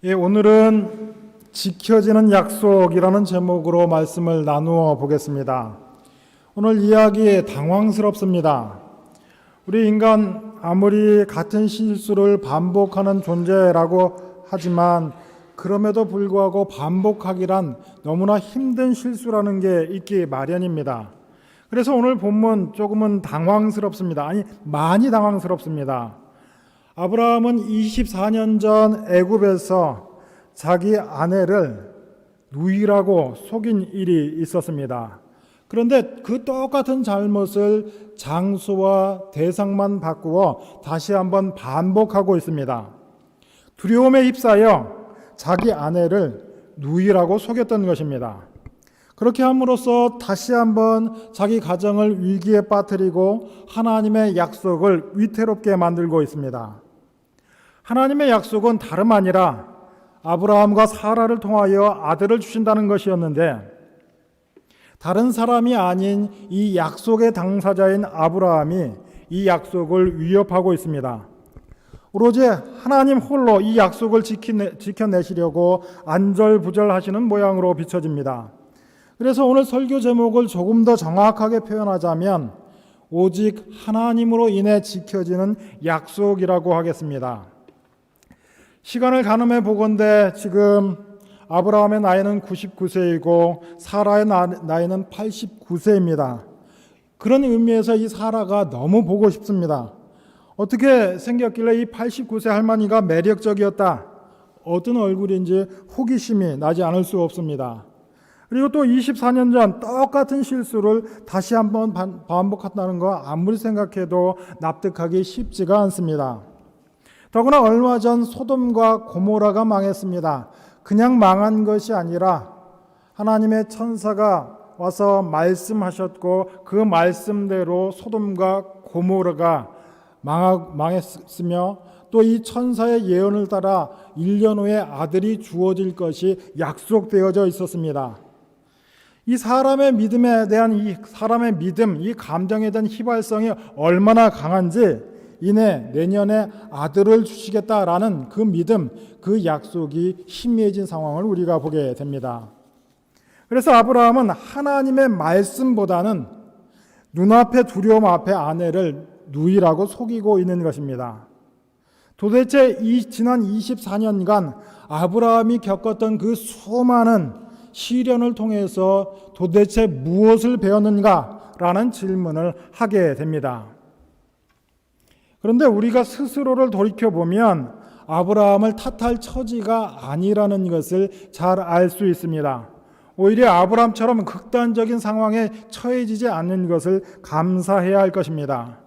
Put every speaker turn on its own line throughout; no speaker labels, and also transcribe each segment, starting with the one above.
예, 오늘은 지켜지는 약속이라는 제목으로 말씀을 나누어 보겠습니다. 오늘 이야기 당황스럽습니다. 우리 인간 아무리 같은 실수를 반복하는 존재라고 하지만 그럼에도 불구하고 반복하기란 너무나 힘든 실수라는 게 있기 마련입니다. 그래서 오늘 본문 조금은 당황스럽습니다. 아니, 많이 당황스럽습니다. 아브라함은 24년 전 애굽에서 자기 아내를 누이라고 속인 일이 있었습니다. 그런데 그 똑같은 잘못을 장소와 대상만 바꾸어 다시 한번 반복하고 있습니다. 두려움에 휩싸여 자기 아내를 누이라고 속였던 것입니다. 그렇게 함으로써 다시 한번 자기 가정을 위기에 빠뜨리고 하나님의 약속을 위태롭게 만들고 있습니다. 하나님의 약속은 다름 아니라 아브라함과 사라를 통하여 아들을 주신다는 것이었는데 다른 사람이 아닌 이 약속의 당사자인 아브라함이 이 약속을 위협하고 있습니다. 오로지 하나님 홀로 이 약속을 지켜내시려고 안절부절하시는 모양으로 비춰집니다. 그래서 오늘 설교 제목을 조금 더 정확하게 표현하자면 오직 하나님으로 인해 지켜지는 약속이라고 하겠습니다. 시간을 가늠해 보건대 지금 아브라함의 나이는 99세이고 사라의 나이는 89세입니다. 그런 의미에서 이 사라가 너무 보고 싶습니다. 어떻게 생겼길래 이 89세 할머니가 매력적이었다. 어떤 얼굴인지 호기심이 나지 않을 수 없습니다. 그리고 또 24년 전 똑같은 실수를 다시 한번 반복한다는 거 아무리 생각해도 납득하기 쉽지가 않습니다. 더구나 얼마 전 소돔과 고모라가 망했습니다. 그냥 망한 것이 아니라 하나님의 천사가 와서 말씀하셨고 그 말씀대로 소돔과 고모라가 망했으며 또 이 천사의 예언을 따라 1년 후에 아들이 주어질 것이 약속되어져 있었습니다. 이 사람의 믿음에 대한 이 사람의 믿음, 이 감정에 대한 휘발성이 얼마나 강한지 이내 내년에 아들을 주시겠다라는 그 믿음, 그 약속이 희미해진 상황을 우리가 보게 됩니다. 그래서 아브라함은 하나님의 말씀보다는 눈앞의 두려움 앞에 아내를 누이라고 속이고 있는 것입니다. 도대체 지난 24년간 아브라함이 겪었던 그 수많은 시련을 통해서 도대체 무엇을 배웠는가라는 질문을 하게 됩니다. 그런데 우리가 스스로를 돌이켜보면 아브라함을 탓할 처지가 아니라는 것을 잘 알 수 있습니다. 오히려 아브라함처럼 극단적인 상황에 처해지지 않는 것을 감사해야 할 것입니다.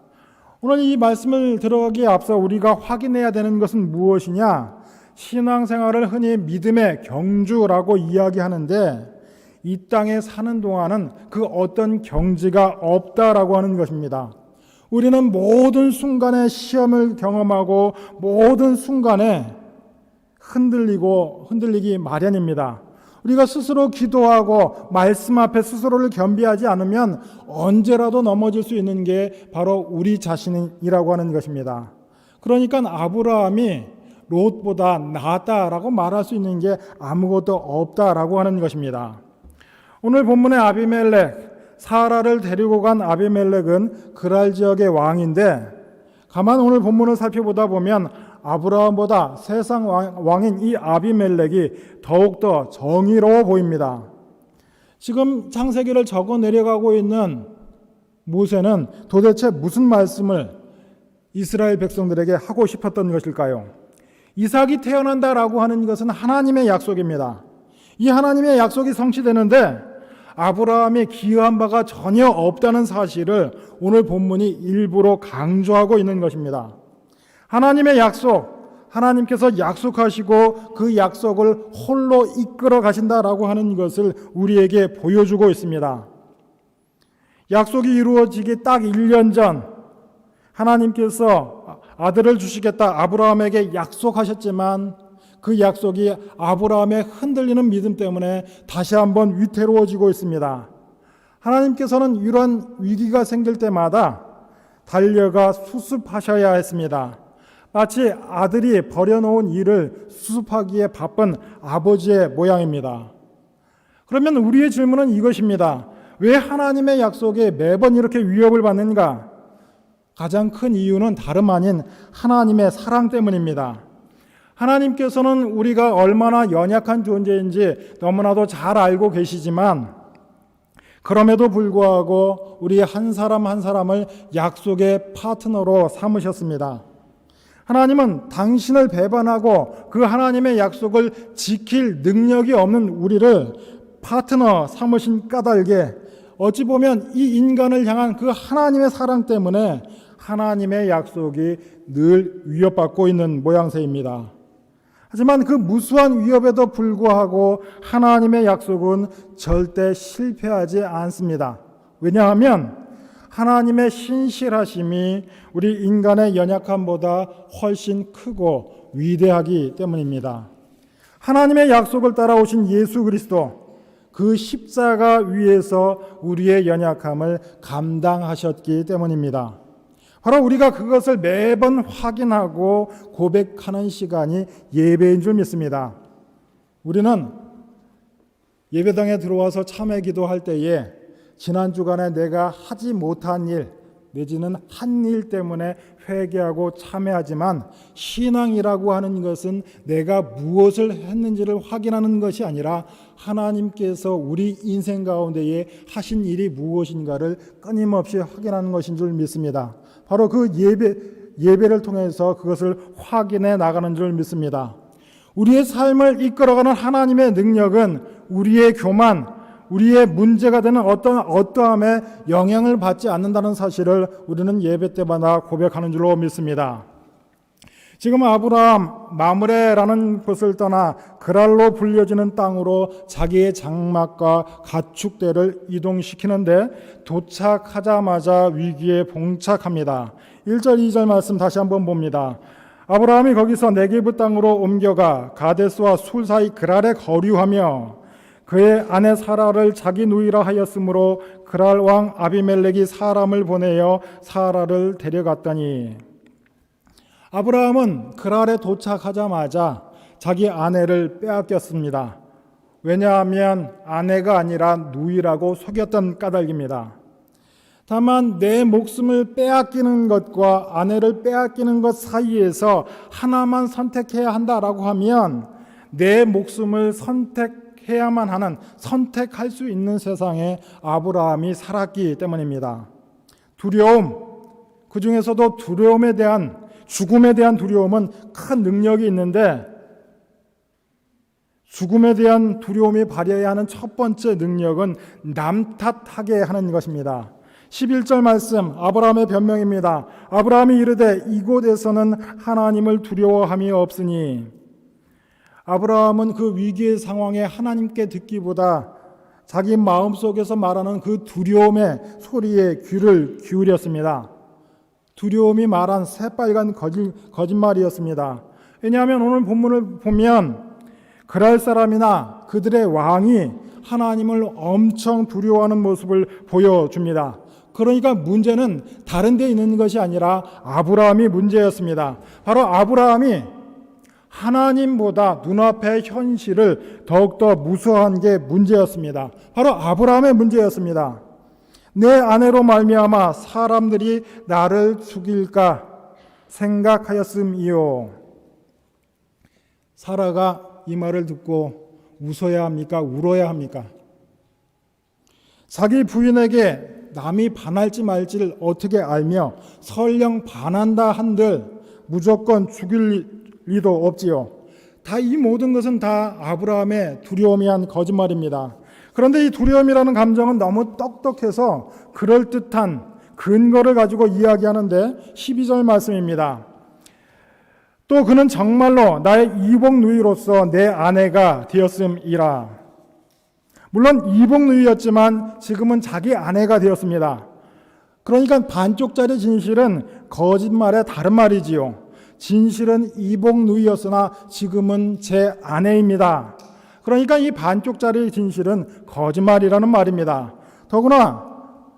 오늘 이 말씀을 들어가기에 앞서 우리가 확인해야 되는 것은 무엇이냐? 신앙생활을 흔히 믿음의 경주라고 이야기하는데 이 땅에 사는 동안은 그 어떤 경지가 없다라고 하는 것입니다. 우리는 모든 순간에 시험을 경험하고 모든 순간에 흔들리기 마련입니다. 우리가 스스로 기도하고 말씀 앞에 스스로를 겸비하지 않으면 언제라도 넘어질 수 있는 게 바로 우리 자신이라고 하는 것입니다. 그러니까 아브라함이 롯보다 낫다라고 말할 수 있는 게 아무것도 없다라고 하는 것입니다. 오늘 본문의 아비멜렉, 사라를 데리고 간 아비멜렉은 그랄 지역의 왕인데 가만 오늘 본문을 살펴보다 보면 아브라함보다 세상 왕인 이 아비멜렉이 더욱더 정의로워 보입니다. 지금 창세기를 적어 내려가고 있는 모세는 도대체 무슨 말씀을 이스라엘 백성들에게 하고 싶었던 것일까요? 이삭이 태어난다라고 하는 것은 하나님의 약속입니다. 이 하나님의 약속이 성취되는데 아브라함이 기여한 바가 전혀 없다는 사실을 오늘 본문이 일부러 강조하고 있는 것입니다. 하나님의 약속, 하나님께서 약속하시고 그 약속을 홀로 이끌어 가신다라고 하는 것을 우리에게 보여주고 있습니다. 약속이 이루어지기 딱 1년 전 하나님께서 아들을 주시겠다 아브라함에게 약속하셨지만 그 약속이 아브라함의 흔들리는 믿음 때문에 다시 한번 위태로워지고 있습니다. 하나님께서는 이런 위기가 생길 때마다 달려가 수습하셔야 했습니다. 마치 아들이 버려놓은 일을 수습하기에 바쁜 아버지의 모양입니다. 그러면 우리의 질문은 이것입니다. 왜 하나님의 약속에 매번 이렇게 위협을 받는가? 가장 큰 이유는 다름 아닌 하나님의 사랑 때문입니다. 하나님께서는 우리가 얼마나 연약한 존재인지 너무나도 잘 알고 계시지만 그럼에도 불구하고 우리 한 사람 한 사람을 약속의 파트너로 삼으셨습니다. 하나님은 당신을 배반하고 그 하나님의 약속을 지킬 능력이 없는 우리를 파트너 삼으신 까닭에 어찌 보면 이 인간을 향한 그 하나님의 사랑 때문에 하나님의 약속이 늘 위협받고 있는 모양새입니다. 하지만 그 무수한 위협에도 불구하고 하나님의 약속은 절대 실패하지 않습니다. 왜냐하면 하나님의 신실하심이 우리 인간의 연약함보다 훨씬 크고 위대하기 때문입니다. 하나님의 약속을 따라오신 예수 그리스도, 그 십자가 위에서 우리의 연약함을 감당하셨기 때문입니다. 바로 우리가 그것을 매번 확인하고 고백하는 시간이 예배인 줄 믿습니다. 우리는 예배당에 들어와서 참회 기도할 때에 지난 주간에 내가 하지 못한 일 내지는 한 일 때문에 회개하고 참회하지만 신앙이라고 하는 것은 내가 무엇을 했는지를 확인하는 것이 아니라 하나님께서 우리 인생 가운데에 하신 일이 무엇인가를 끊임없이 확인하는 것인 줄 믿습니다. 바로 그 예배를 통해서 그것을 확인해 나가는 줄 믿습니다. 우리의 삶을 이끌어가는 하나님의 능력은 우리의 교만, 우리의 문제가 되는 어떠함에 영향을 받지 않는다는 사실을 우리는 예배 때마다 고백하는 줄로 믿습니다. 지금 아브라함 마므레라는 곳을 떠나 그랄로 불려지는 땅으로 자기의 장막과 가축대를 이동시키는데 도착하자마자 위기에 봉착합니다. 1절 2절 말씀 다시 한번 봅니다. 아브라함이 거기서 네게브 땅으로 옮겨가 가데스와 술 사이 그랄에 거류하며 그의 아내 사라를 자기 누이라 하였으므로 그랄 왕 아비멜렉이 사람을 보내어 사라를 데려갔더니 아브라함은 그랄에 도착하자마자 자기 아내를 빼앗겼습니다. 왜냐하면 아내가 아니라 누이라고 속였던 까닭입니다. 다만 내 목숨을 빼앗기는 것과 아내를 빼앗기는 것 사이에서 하나만 선택해야 한다라고 하면 내 목숨을 선택해야만 하는, 선택할 수 있는 세상에 아브라함이 살았기 때문입니다. 두려움, 그 중에서도 두려움에 대한, 죽음에 대한 두려움은 큰 능력이 있는데 죽음에 대한 두려움이 발휘해야 하는 첫 번째 능력은 남 탓하게 하는 것입니다. 11절 말씀 아브라함의 변명입니다. 아브라함이 이르되 이곳에서는 하나님을 두려워함이 없으니. 아브라함은 그 위기의 상황에 하나님께 듣기보다 자기 마음속에서 말하는 그 두려움의 소리에 귀를 기울였습니다. 두려움이 말한 새빨간 거짓말이었습니다. 왜냐하면 오늘 본문을 보면 그랄 사람이나 그들의 왕이 하나님을 엄청 두려워하는 모습을 보여줍니다. 그러니까 문제는 다른 데 있는 것이 아니라 아브라함이 문제였습니다. 바로 아브라함이 하나님보다 눈앞의 현실을 더욱더 무서워한 게 문제였습니다. 바로 아브라함의 문제였습니다. 내 아내로 말미암아 사람들이 나를 죽일까 생각하였음이요. 사라가 이 말을 듣고 웃어야 합니까? 울어야 합니까? 자기 부인에게 남이 반할지 말지를 어떻게 알며 설령 반한다 한들 무조건 죽일 리도 없지요. 다 이 모든 것은 다 아브라함의 두려움이 한 거짓말입니다. 그런데 이 두려움이라는 감정은 너무 똑똑해서 그럴듯한 근거를 가지고 이야기하는데 12절 말씀입니다. 또 그는 정말로 나의 이복 누이로서 내 아내가 되었음이라. 물론 이복 누이였지만 지금은 자기 아내가 되었습니다. 그러니까 반쪽짜리 진실은 거짓말의 다른 말이지요. 진실은 이복 누이였으나 지금은 제 아내입니다. 그러니까 이 반쪽짜리 진실은 거짓말이라는 말입니다. 더구나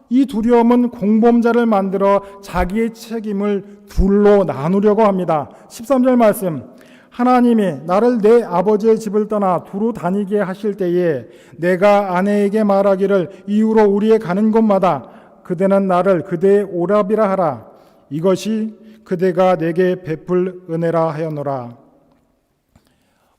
이 두려움은 공범자를 만들어 자기의 책임을 둘로 나누려고 합니다. 13절 말씀, 하나님이 나를 내 아버지의 집을 떠나 두루 다니게 하실 때에 내가 아내에게 말하기를 이후로 우리의 가는 곳마다 그대는 나를 그대의 오랍이라 하라. 이것이 그대가 내게 베풀 은혜라 하였노라.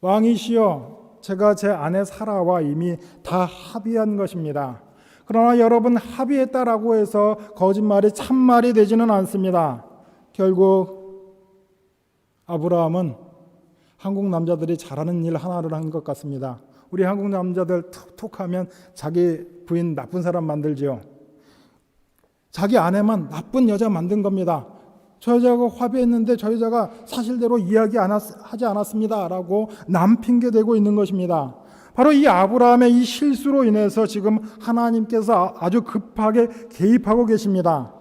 왕이시여, 제가 제 아내 사라와 이미 다 합의한 것입니다. 그러나 여러분, 합의했다라고 해서 거짓말이 참말이 되지는 않습니다. 결국 아브라함은 한국 남자들이 잘하는 일 하나를 한 것 같습니다. 우리 한국 남자들 툭툭하면 자기 부인 나쁜 사람 만들지요. 자기 아내만 나쁜 여자 만든 겁니다. 저 여자가 합의했는데 저 여자가 사실대로 하지 않았습니다 라고 남 핑계대고 있는 것입니다. 바로 이 아브라함의 이 실수로 인해서 지금 하나님께서 아주 급하게 개입하고 계십니다.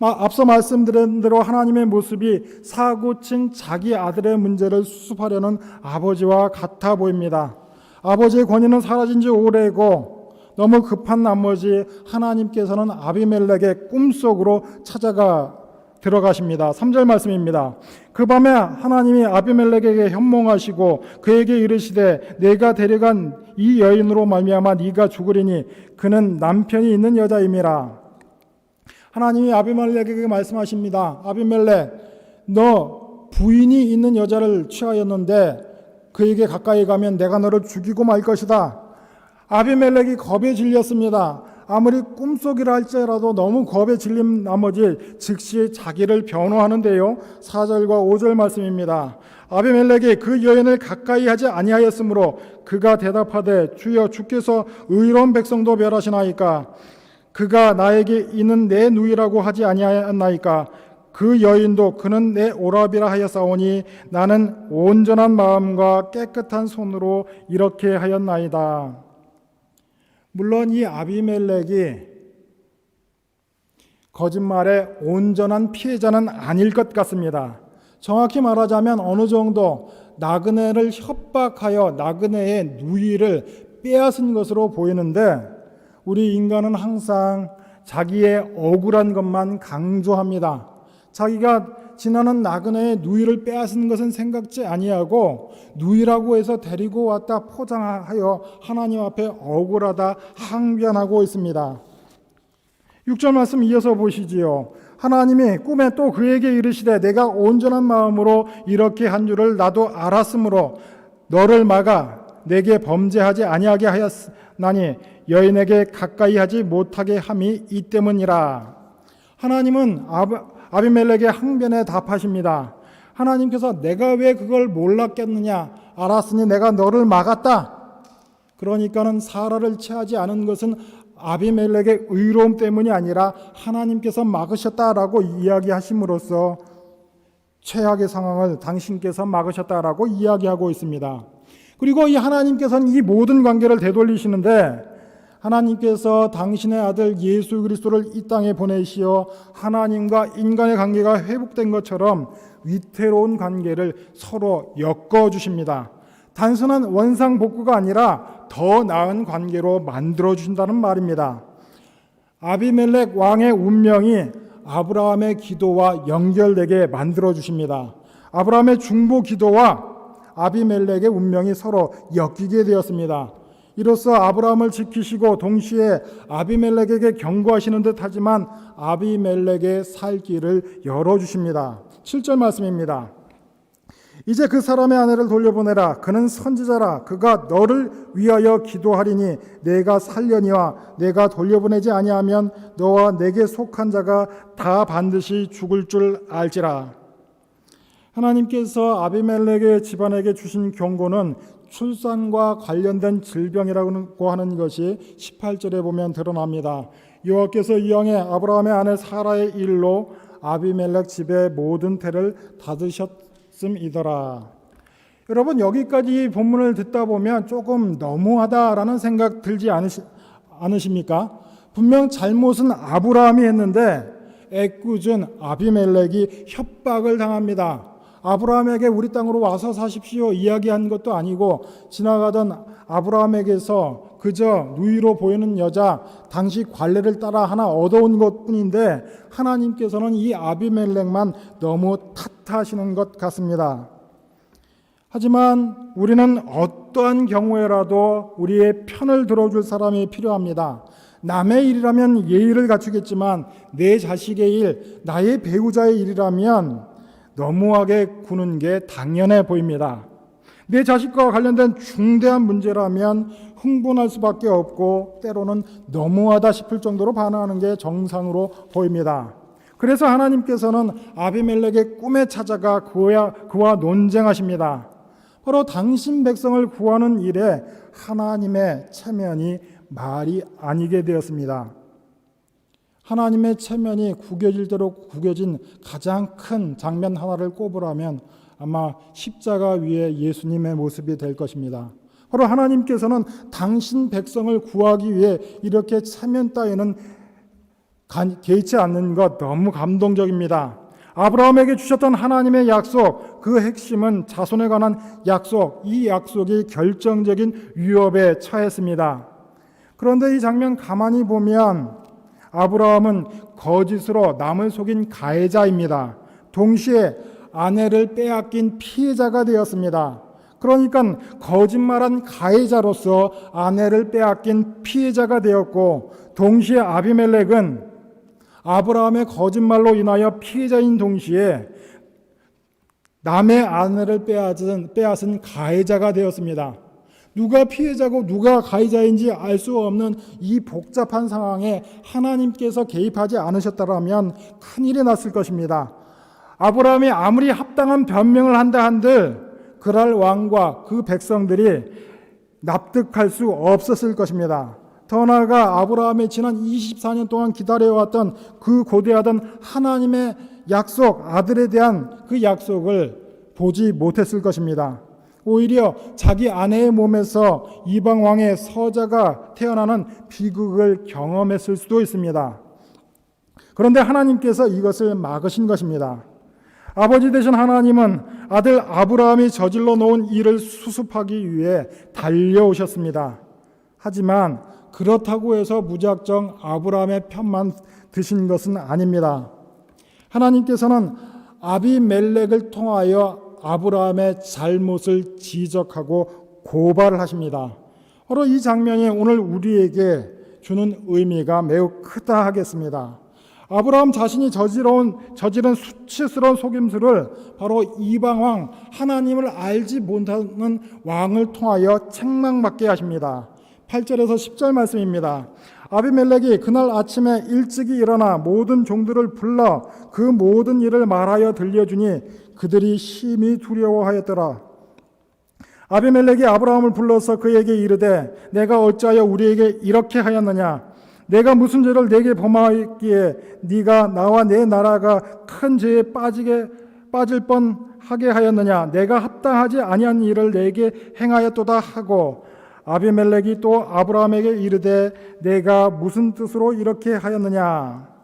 앞서 말씀드린 대로 하나님의 모습이 사고친 자기 아들의 문제를 수습하려는 아버지와 같아 보입니다. 아버지의 권위는 사라진 지 오래고 너무 급한 나머지 하나님께서는 아비멜렉의 꿈속으로 찾아가 들어가십니다. 3절 말씀입니다. 그 밤에 하나님이 아비멜렉에게 현몽하시고 그에게 이르시되 내가 데려간 이 여인으로 말미암아 네가 죽으리니 그는 남편이 있는 여자임이라. 하나님이 아비멜렉에게 말씀하십니다. 아비멜렉, 너 부인이 있는 여자를 취하였는데 그에게 가까이 가면 내가 너를 죽이고 말 것이다. 아비멜렉이 겁에 질렸습니다. 아무리 꿈속이라 할지라도 너무 겁에 질린 나머지 즉시 자기를 변호하는데요. 4절과 5절 말씀입니다. 아비멜렉이 그 여인을 가까이 하지 아니하였으므로 그가 대답하되 주여 주께서 의로운 백성도 멸하시나이까. 그가 나에게 이는 내 누이라고 하지 아니하였나이까. 그 여인도 그는 내 오랍이라 하였사오니 나는 온전한 마음과 깨끗한 손으로 이렇게 하였나이다. 물론 이 아비멜렉이 거짓말의 온전한 피해자는 아닐 것 같습니다. 정확히 말하자면 어느 정도 나그네를 협박하여 나그네의 누이를 빼앗은 것으로 보이는데 우리 인간은 항상 자기의 억울한 것만 강조합니다. 자기가 지나는 나그네의 누이를 빼앗은 것은 생각지 아니하고 누이라고 해서 데리고 왔다 포장하여 하나님 앞에 억울하다 항변하고 있습니다. 6절 말씀 이어서 보시지요. 하나님이 꿈에 또 그에게 이르시되 내가 온전한 마음으로 이렇게 한 줄을 나도 알았으므로 너를 막아 내게 범죄하지 아니하게 하였나니 여인에게 가까이 하지 못하게 함이 이 때문이라. 하나님은 아비멜렉의 항변에 답하십니다. 하나님께서 내가 왜 그걸 몰랐겠느냐, 알았으니 내가 너를 막았다. 그러니까는 사라를 취하지 않은 것은 아비멜렉의 의로움 때문이 아니라 하나님께서 막으셨다라고 이야기하심으로써 최악의 상황을 당신께서 막으셨다라고 이야기하고 있습니다. 그리고 이 하나님께서는 이 모든 관계를 되돌리시는데 하나님께서 당신의 아들 예수 그리스도를 이 땅에 보내시어 하나님과 인간의 관계가 회복된 것처럼 위태로운 관계를 서로 엮어주십니다. 단순한 원상복구가 아니라 더 나은 관계로 만들어주신다는 말입니다. 아비멜렉 왕의 운명이 아브라함의 기도와 연결되게 만들어주십니다. 아브라함의 중보 기도와 아비멜렉의 운명이 서로 엮이게 되었습니다. 이로써 아브라함을 지키시고 동시에 아비멜렉에게 경고하시는 듯 하지만 아비멜렉의 살 길을 열어주십니다. 7절 말씀입니다. 이제 그 사람의 아내를 돌려보내라. 그는 선지자라. 그가 너를 위하여 기도하리니 내가 살려니와 내가 돌려보내지 아니하면 너와 내게 속한 자가 다 반드시 죽을 줄 알지라. 하나님께서 아비멜렉의 집안에게 주신 경고는 출산과 관련된 질병이라고 하는 것이 18절에 보면 드러납니다. 여호와께서 이왕에 아브라함의 아내 사라의 일로 아비멜렉 집의 모든 태를 닫으셨음이더라. 여러분, 여기까지 본문을 듣다 보면 조금 너무하다라는 생각 들지 않으십니까? 분명 잘못은 아브라함이 했는데 애꿎은 아비멜렉이 협박을 당합니다. 아브라함에게 우리 땅으로 와서 사십시오 이야기한 것도 아니고 지나가던 아브라함에게서 그저 누이로 보이는 여자 당시 관례를 따라 하나 얻어온 것뿐인데 하나님께서는 이 아비멜렉만 너무 탓하시는 것 같습니다. 하지만 우리는 어떠한 경우에라도 우리의 편을 들어줄 사람이 필요합니다. 남의 일이라면 예의를 갖추겠지만 내 자식의 일, 나의 배우자의 일이라면 너무하게 구는 게 당연해 보입니다. 내 자식과 관련된 중대한 문제라면 흥분할 수밖에 없고 때로는 너무하다 싶을 정도로 반응하는 게 정상으로 보입니다. 그래서 하나님께서는 아비멜렉의 꿈에 찾아가 그와 논쟁하십니다. 바로 당신 백성을 구하는 일에 하나님의 체면이 말이 아니게 되었습니다. 하나님의 체면이 구겨질 대로 구겨진 가장 큰 장면 하나를 꼽으라면 아마 십자가 위에 예수님의 모습이 될 것입니다. 바로 하나님께서는 당신 백성을 구하기 위해 이렇게 체면 따위는 개의치 않는 것 너무 감동적입니다. 아브라함에게 주셨던 하나님의 약속, 그 핵심은 자손에 관한 약속, 이 약속이 결정적인 위협에 처했습니다. 그런데 이 장면 가만히 보면 아브라함은 거짓으로 남을 속인 가해자입니다. 동시에 아내를 빼앗긴 피해자가 되었습니다. 그러니까 거짓말한 가해자로서 아내를 빼앗긴 피해자가 되었고 동시에 아비멜렉은 아브라함의 거짓말로 인하여 피해자인 동시에 남의 아내를 빼앗은 가해자가 되었습니다. 누가 피해자고 누가 가해자인지 알 수 없는 이 복잡한 상황에 하나님께서 개입하지 않으셨다면 큰일이 났을 것입니다. 아브라함이 아무리 합당한 변명을 한다 한들 그랄 왕과 그 백성들이 납득할 수 없었을 것입니다. 더 나아가 아브라함이 지난 24년 동안 기다려왔던 그 고대하던 하나님의 약속, 아들에 대한 그 약속을 보지 못했을 것입니다. 오히려 자기 아내의 몸에서 이방 왕의 서자가 태어나는 비극을 경험했을 수도 있습니다. 그런데 하나님께서 이것을 막으신 것입니다. 아버지 되신 하나님은 아들 아브라함이 저질러 놓은 일을 수습하기 위해 달려오셨습니다. 하지만 그렇다고 해서 무작정 아브라함의 편만 드신 것은 아닙니다. 하나님께서는 아비멜렉을 통하여 아브라함의 잘못을 지적하고 고발을 하십니다. 바로 이 장면이 오늘 우리에게 주는 의미가 매우 크다 하겠습니다. 아브라함 자신이 저지른 수치스러운 속임수를 바로 이방왕 하나님을 알지 못하는 왕을 통하여 책망받게 하십니다. 8절에서 10절 말씀입니다. 아비멜렉이 그날 아침에 일찍이 일어나 모든 종들을 불러 그 모든 일을 말하여 들려주니 그들이 심히 두려워하였더라. 아비멜렉이 아브라함을 불러서 그에게 이르되 내가 어찌하여 우리에게 이렇게 하였느냐? 내가 무슨 죄를 내게 범하였기에 네가 나와 내 나라가 큰 죄에 빠질 뻔하게 하였느냐? 내가 합당하지 아니한 일을 내게 행하였도다 하고 아비멜렉이 또 아브라함에게 이르되 내가 무슨 뜻으로 이렇게 하였느냐?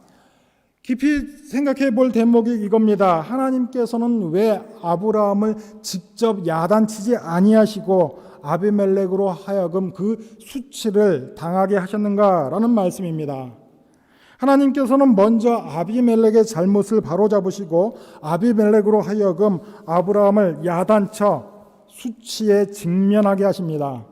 깊이 생각해 볼 대목이 이겁니다. 하나님께서는 왜 아브라함을 직접 야단치지 아니하시고 아비멜렉으로 하여금 그 수치를 당하게 하셨는가라는 말씀입니다. 하나님께서는 먼저 아비멜렉의 잘못을 바로잡으시고 아비멜렉으로 하여금 아브라함을 야단쳐 수치에 직면하게 하십니다.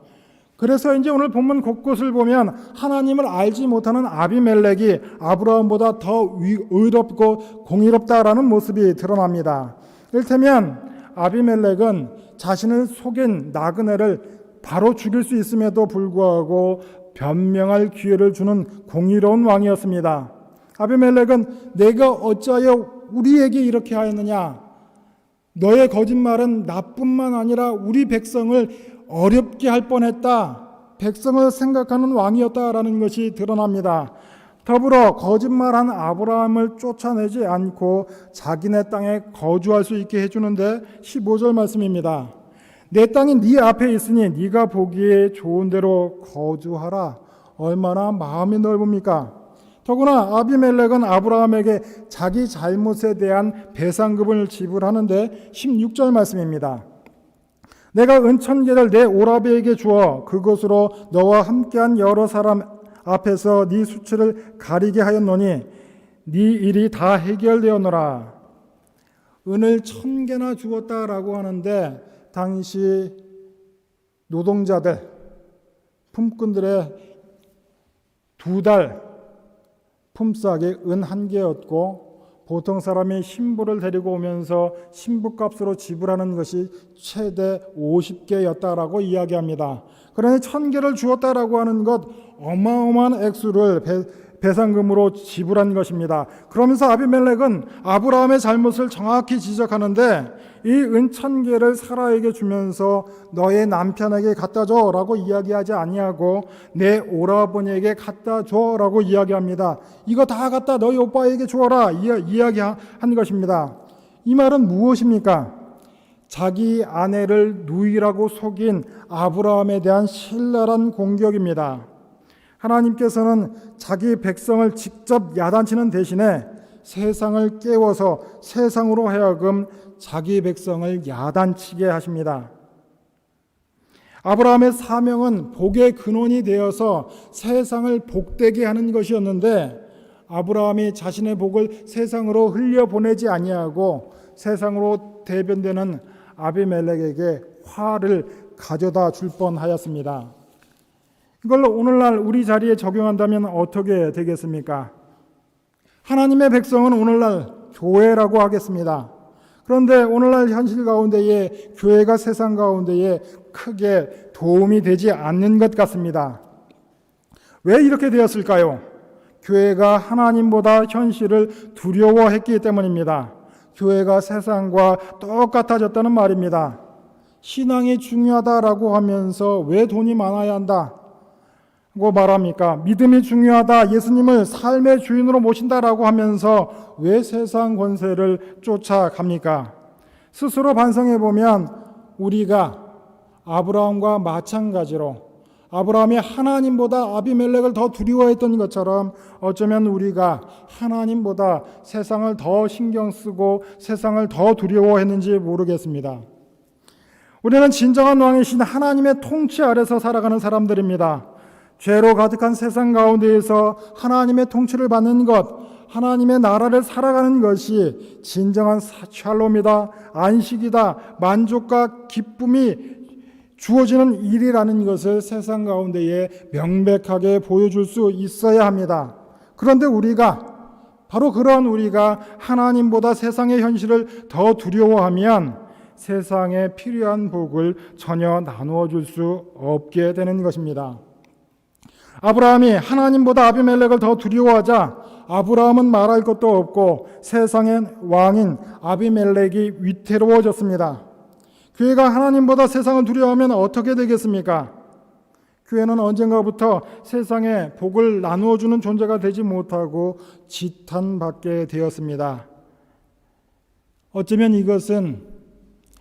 그래서 이제 오늘 본문 곳곳을 보면 하나님을 알지 못하는 아비멜렉이 아브라함보다 더 의롭고 공의롭다라는 모습이 드러납니다. 이를테면 아비멜렉은 자신을 속인 나그네를 바로 죽일 수 있음에도 불구하고 변명할 기회를 주는 공의로운 왕이었습니다. 아비멜렉은 내가 어찌하여 우리에게 이렇게 하였느냐? 너의 거짓말은 나뿐만 아니라 우리 백성을 어렵게 할 뻔했다. 백성을 생각하는 왕이었다라는 것이 드러납니다. 더불어 거짓말한 아브라함을 쫓아내지 않고 자기네 땅에 거주할 수 있게 해주는데 15절 말씀입니다. 내 땅이 네 앞에 있으니 네가 보기에 좋은 대로 거주하라. 얼마나 마음이 넓습니까? 더구나 아비멜렉은 아브라함에게 자기 잘못에 대한 배상금을 지불하는데 16절 말씀입니다. 내가 은천계를 내 오라비에게 주어 그것으로 너와 함께한 여러 사람 앞에서 네 수치를 가리게 하였노니 네 일이 다 해결되었노라. 은을 1000개나 주었다라고 하는데 당시 노동자들, 품꾼들의 2달 품삯이 은 1개였고 보통 사람이 신부를 데리고 오면서 신부값으로 지불하는 것이 최대 50개였다라고 이야기합니다. 그러니 1000개를 주었다라고 하는 것 어마어마한 액수를 배상금으로 지불한 것입니다. 그러면서 아비멜렉은 아브라함의 잘못을 정확히 지적하는데 이 은 1000개를 사라에게 주면서 너의 남편에게 갖다 줘라고 이야기하지 아니하고 내 오라버니에게 갖다 줘라고 이야기합니다. 이거 다 갖다 너희 오빠에게 주어라 이야기한 것입니다. 이 말은 무엇입니까? 자기 아내를 누이라고 속인 아브라함에 대한 신랄한 공격입니다. 하나님께서는 자기 백성을 직접 야단치는 대신에 세상을 깨워서 세상으로 하여금 자기 백성을 야단치게 하십니다. 아브라함의 사명은 복의 근원이 되어서 세상을 복되게 하는 것이었는데 아브라함이 자신의 복을 세상으로 흘려보내지 아니하고 세상으로 대변되는 아비멜렉에게 화를 가져다 줄 뻔하였습니다. 이걸 오늘날 우리 자리에 적용한다면 어떻게 되겠습니까? 하나님의 백성은 오늘날 교회라고 하겠습니다. 그런데 오늘날 현실 가운데에 교회가 세상 가운데에 크게 도움이 되지 않는 것 같습니다. 왜 이렇게 되었을까요? 교회가 하나님보다 현실을 두려워했기 때문입니다. 교회가 세상과 똑같아졌다는 말입니다. 신앙이 중요하다라고 하면서 왜 돈이 많아야 한다? 고 말합니까? 믿음이 중요하다, 예수님을 삶의 주인으로 모신다라고 하면서 왜 세상 권세를 쫓아갑니까? 스스로 반성해 보면 우리가 아브라함과 마찬가지로 아브라함이 하나님보다 아비멜렉을 더 두려워했던 것처럼 어쩌면 우리가 하나님보다 세상을 더 신경 쓰고 세상을 더 두려워했는지 모르겠습니다. 우리는 진정한 왕이신 하나님의 통치 아래서 살아가는 사람들입니다. 죄로 가득한 세상 가운데에서 하나님의 통치를 받는 것, 하나님의 나라를 살아가는 것이 진정한 샬롬이다, 안식이다, 만족과 기쁨이 주어지는 일이라는 것을 세상 가운데에 명백하게 보여줄 수 있어야 합니다. 그런데 바로 그런 우리가 하나님보다 세상의 현실을 더 두려워하면 세상에 필요한 복을 전혀 나누어 줄 수 없게 되는 것입니다. 아브라함이 하나님보다 아비멜렉을 더 두려워하자 아브라함은 말할 것도 없고 세상의 왕인 아비멜렉이 위태로워졌습니다. 교회가 하나님보다 세상을 두려워하면 어떻게 되겠습니까? 교회는 언젠가부터 세상에 복을 나누어주는 존재가 되지 못하고 지탄받게 되었습니다. 어쩌면 이것은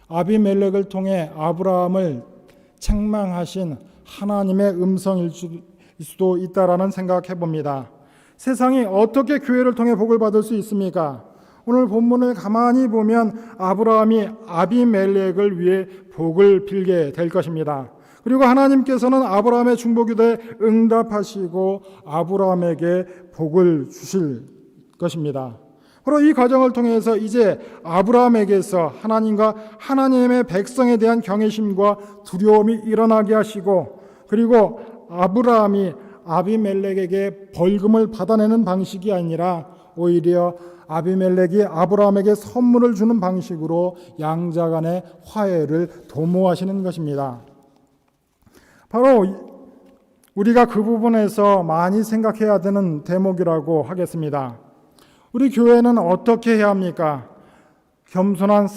아비멜렉을 통해 아브라함을 책망하신 하나님의 음성일 수도 있다라는 생각해 봅니다. 세상이 어떻게 교회를 통해 복을 받을 수 있습니까? 오늘 본문을 가만히 보면 아브라함이 아비멜렉을 위해 복을 빌게 될 것입니다. 그리고 하나님께서는 아브라함의 중보기도에 응답하시고 아브라함에게 복을 주실 것입니다. 바로 이 과정을 통해서 이제 아브라함에게서 하나님과 하나님의 백성에 대한 경외심과 두려움이 일어나게 하시고 그리고 아브라함이 아비멜렉에게 벌금을 받아내는 방식이 아니라 오히려 아비멜렉이 아브라함에게 선물을 주는 방식으로 양자 간의 화해를 도모하시는 것입니다. 바로 우리가 그 부분에서 많이 생각해야 되는 대목이라고 하겠습니다. 우리 교회는 어떻게 해야 합니까? 겸손한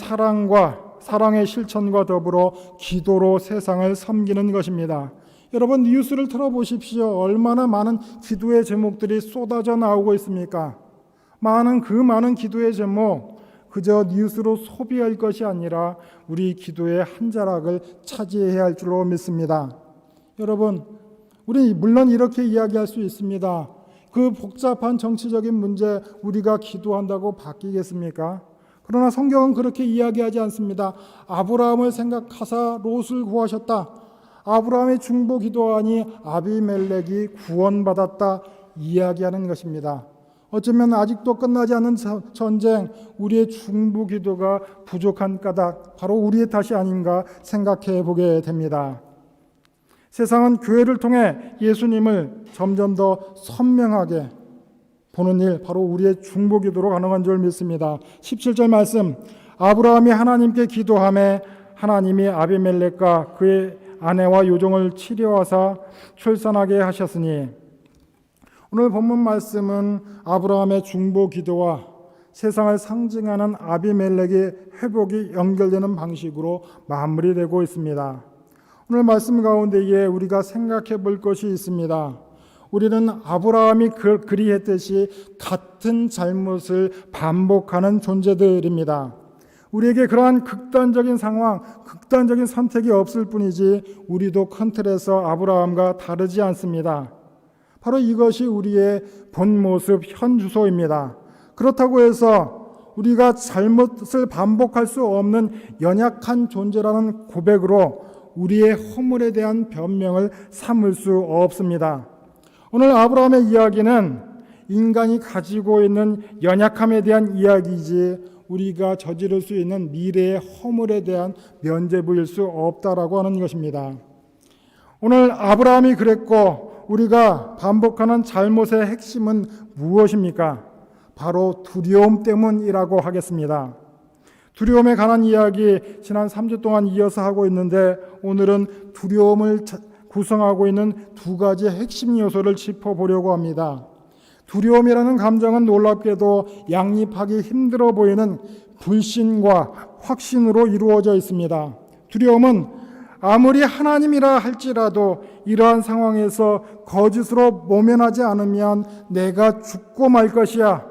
사랑의 실천과 더불어 기도로 세상을 섬기는 것입니다. 여러분 뉴스를 틀어보십시오. 얼마나 많은 기도의 제목들이 쏟아져 나오고 있습니까? 그 많은 기도의 제목 그저 뉴스로 소비할 것이 아니라 우리 기도의 한 자락을 차지해야 할 줄로 믿습니다. 여러분 우리 물론 이렇게 이야기할 수 있습니다. 그 복잡한 정치적인 문제 우리가 기도한다고 바뀌겠습니까? 그러나 성경은 그렇게 이야기하지 않습니다. 아브라함을 생각하사 롯을 구하셨다. 아브라함의 중보 기도하니 아비멜렉이 구원받았다 이야기하는 것입니다. 어쩌면 아직도 끝나지 않은 전쟁, 우리의 중보 기도가 부족한 까닭 바로 우리의 탓이 아닌가 생각해 보게 됩니다. 세상은 교회를 통해 예수님을 점점 더 선명하게 보는 일, 바로 우리의 중보 기도로 가능한 줄 믿습니다. 17절 말씀, 아브라함이 하나님께 기도하매 하나님이 아비멜렉과 그의 아내와 요종을 치료하사 출산하게 하셨으니, 오늘 본문 말씀은 아브라함의 중보 기도와 세상을 상징하는 아비멜렉의 회복이 연결되는 방식으로 마무리되고 있습니다. 오늘 말씀 가운데에 우리가 생각해 볼 것이 있습니다. 우리는 아브라함이 그리했듯이 같은 잘못을 반복하는 존재들입니다. 우리에게 그러한 극단적인 상황, 극단적인 선택이 없을 뿐이지 우리도 큰 틀에서 아브라함과 다르지 않습니다. 바로 이것이 우리의 본 모습, 현 주소입니다. 그렇다고 해서 우리가 잘못을 반복할 수 없는 연약한 존재라는 고백으로 우리의 허물에 대한 변명을 삼을 수 없습니다. 오늘 아브라함의 이야기는 인간이 가지고 있는 연약함에 대한 이야기이지 우리가 저지를 수 있는 미래의 허물에 대한 면죄부일 수 없다라고 하는 것입니다. 오늘 아브라함이 그랬고 우리가 반복하는 잘못의 핵심은 무엇입니까? 바로 두려움 때문이라고 하겠습니다. 두려움에 관한 이야기 지난 3주 동안 이어서 하고 있는데 오늘은 두려움을 구성하고 있는 두 가지 핵심 요소를 짚어보려고 합니다. 두려움이라는 감정은 놀랍게도 양립하기 힘들어 보이는 불신과 확신으로 이루어져 있습니다. 두려움은 아무리 하나님이라 할지라도 이러한 상황에서 거짓으로 모면하지 않으면 내가 죽고 말 것이야.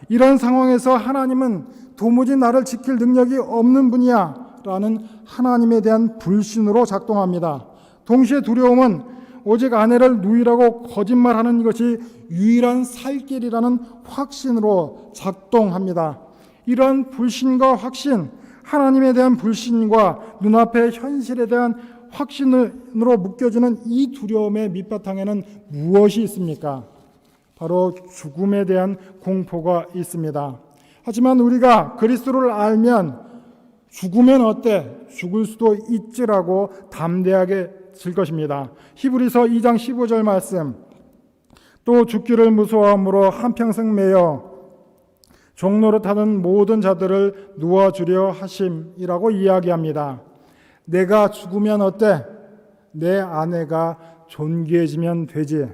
이런 상황에서 하나님은 도무지 나를 지킬 능력이 없는 분이야 라는 하나님에 대한 불신으로 작동합니다. 동시에 두려움은 오직 아내를 누이라고 거짓말하는 것이 유일한 살 길이라는 확신으로 작동합니다. 이러한 불신과 확신, 하나님에 대한 불신과 눈앞의 현실에 대한 확신으로 묶여지는 이 두려움의 밑바탕에는 무엇이 있습니까? 바로 죽음에 대한 공포가 있습니다. 하지만 우리가 그리스도를 알면 죽으면 어때? 죽을 수도 있지라고 담대하게 질 것입니다. 히브리서 2장 15절 말씀, 또 죽기를 무서워함으로 한평생 매여 종노릇하는 모든 자들을 누워주려 하심이라고 이야기합니다. 내가 죽으면 어때? 내 아내가 존귀해지면 되지.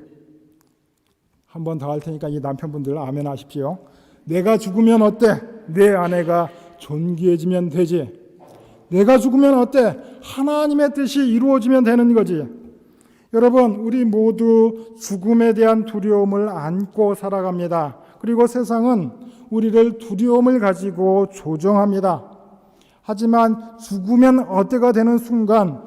한 번 더 할 테니까 이 남편분들 아멘 하십시오. 내가 죽으면 어때? 내 아내가 존귀해지면 되지. 내가 죽으면 어때? 하나님의 뜻이 이루어지면 되는 거지. 여러분, 우리 모두 죽음에 대한 두려움을 안고 살아갑니다. 그리고 세상은 우리를 두려움을 가지고 조종합니다. 하지만 죽으면 어때가 되는 순간,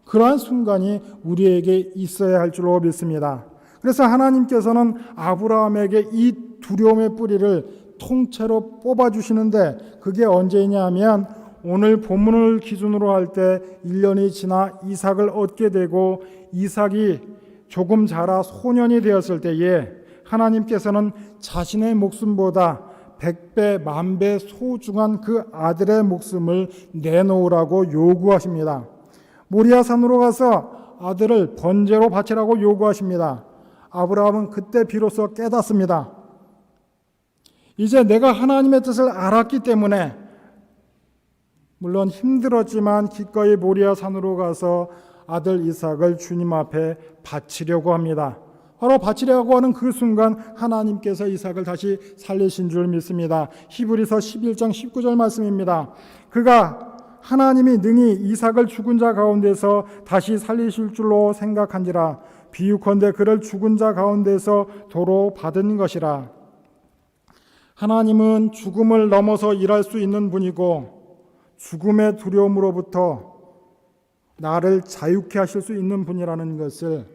그러한 순간이 우리에게 있어야 할 줄로 믿습니다. 그래서 하나님께서는 아브라함에게 이 두려움의 뿌리를 통째로 뽑아주시는데 그게 언제냐 하면 오늘 본문을 기준으로 할 때 1년이 지나 이삭을 얻게 되고 이삭이 조금 자라 소년이 되었을 때에 하나님께서는 자신의 목숨보다 100배, 10,000배 소중한 그 아들의 목숨을 내놓으라고 요구하십니다. 모리아산으로 가서 아들을 번제로 바치라고 요구하십니다. 아브라함은 그때 비로소 깨닫습니다. 이제 내가 하나님의 뜻을 알았기 때문에 물론 힘들었지만 기꺼이 모리아산으로 가서 아들 이삭을 주님 앞에 바치려고 합니다. 바로 바치려고 하는 그 순간 하나님께서 이삭을 다시 살리신 줄 믿습니다. 히브리서 11장 19절 말씀입니다. 그가 하나님이 능히 이삭을 죽은 자 가운데서 다시 살리실 줄로 생각한지라 비유컨대 그를 죽은 자 가운데서 도로 받은 것이라. 하나님은 죽음을 넘어서 일할 수 있는 분이고 죽음의 두려움으로부터 나를 자유케 하실 수 있는 분이라는 것을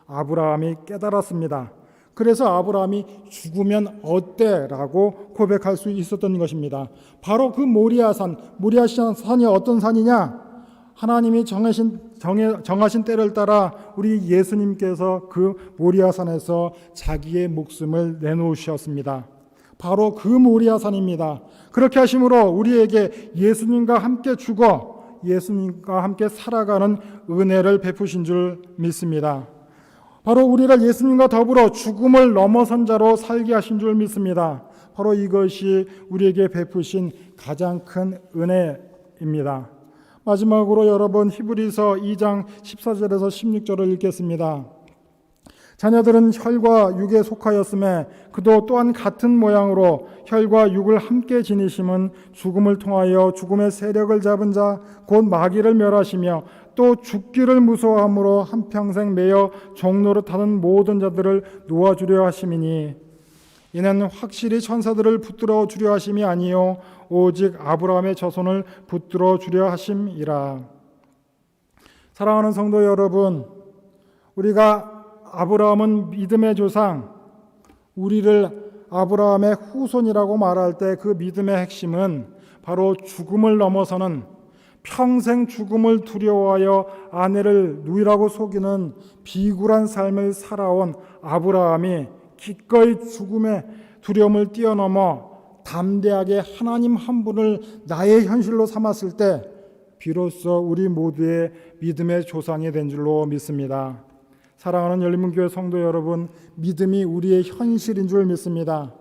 아브라함이 깨달았습니다. 그래서 아브라함이 죽으면 어때? 라고 고백할 수 있었던 것입니다. 바로 그 모리아산이 어떤 산이냐? 하나님이 정하신 때를 따라 우리 예수님께서 그 모리아산에서 자기의 목숨을 내놓으셨습니다. 바로 그 모리아산입니다. 그렇게 하심으로 우리에게 예수님과 함께 죽어 예수님과 함께 살아가는 은혜를 베푸신 줄 믿습니다. 바로 우리를 예수님과 더불어 죽음을 넘어선 자로 살게 하신 줄 믿습니다. 바로 이것이 우리에게 베푸신 가장 큰 은혜입니다. 마지막으로 여러분 히브리서 2장 14절에서 16절을 읽겠습니다. 자녀들은 혈과 육에 속하였음에 그도 또한 같은 모양으로 혈과 육을 함께 지니심은 죽음을 통하여 죽음의 세력을 잡은 자 곧 마귀를 멸하시며 또 죽기를 무서워함으로 한평생 매여 종노릇하는 모든 자들을 놓아주려 하심이니 이는 확실히 천사들을 붙들어 주려 하심이 아니요 오직 아브라함의 자손을 붙들어 주려 하심이라. 사랑하는 성도 여러분, 우리가 아브라함은 믿음의 조상, 우리를 아브라함의 후손이라고 말할 때 그 믿음의 핵심은 바로 죽음을 넘어서는, 평생 죽음을 두려워하여 아내를 누이라고 속이는 비굴한 삶을 살아온 아브라함이 기꺼이 죽음의 두려움을 뛰어넘어 담대하게 하나님 한 분을 나의 현실로 삼았을 때 비로소 우리 모두의 믿음의 조상이 된 줄로 믿습니다. 사랑하는 열린문교회 성도 여러분, 믿음이 우리의 현실인 줄 믿습니다.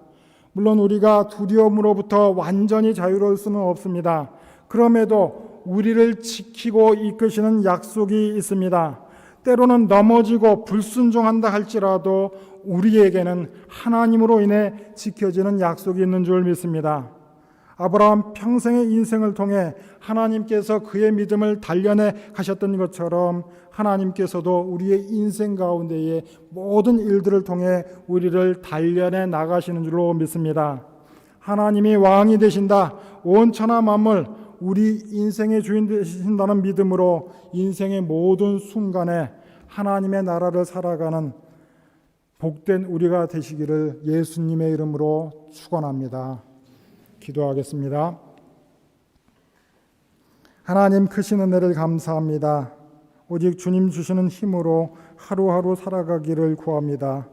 물론 우리가 두려움으로부터 완전히 자유로울 수는 없습니다. 그럼에도 우리를 지키고 이끄시는 약속이 있습니다. 때로는 넘어지고 불순종한다 할지라도 우리에게는 하나님으로 인해 지켜지는 약속이 있는 줄 믿습니다. 아브라함 평생의 인생을 통해 하나님께서 그의 믿음을 단련해 가셨던 것처럼 하나님께서도 우리의 인생 가운데의 모든 일들을 통해 우리를 단련해 나가시는 줄로 믿습니다. 하나님이 왕이 되신다, 온 천하 만물 우리 인생의 주인 되신다는 믿음으로 인생의 모든 순간에 하나님의 나라를 살아가는 복된 우리가 되시기를 예수님의 이름으로 축원합니다. 기도하겠습니다. 하나님 크신 은혜를 감사합니다. 오직 주님 주시는 힘으로 하루하루 살아가기를 구합니다.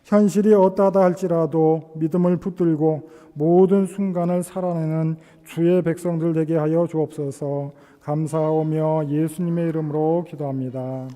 현실이 어떠하다 할지라도 믿음을 붙들고 모든 순간을 살아내는 주의 백성들 되게 하여 주옵소서. 감사하오며 예수님의 이름으로 기도합니다.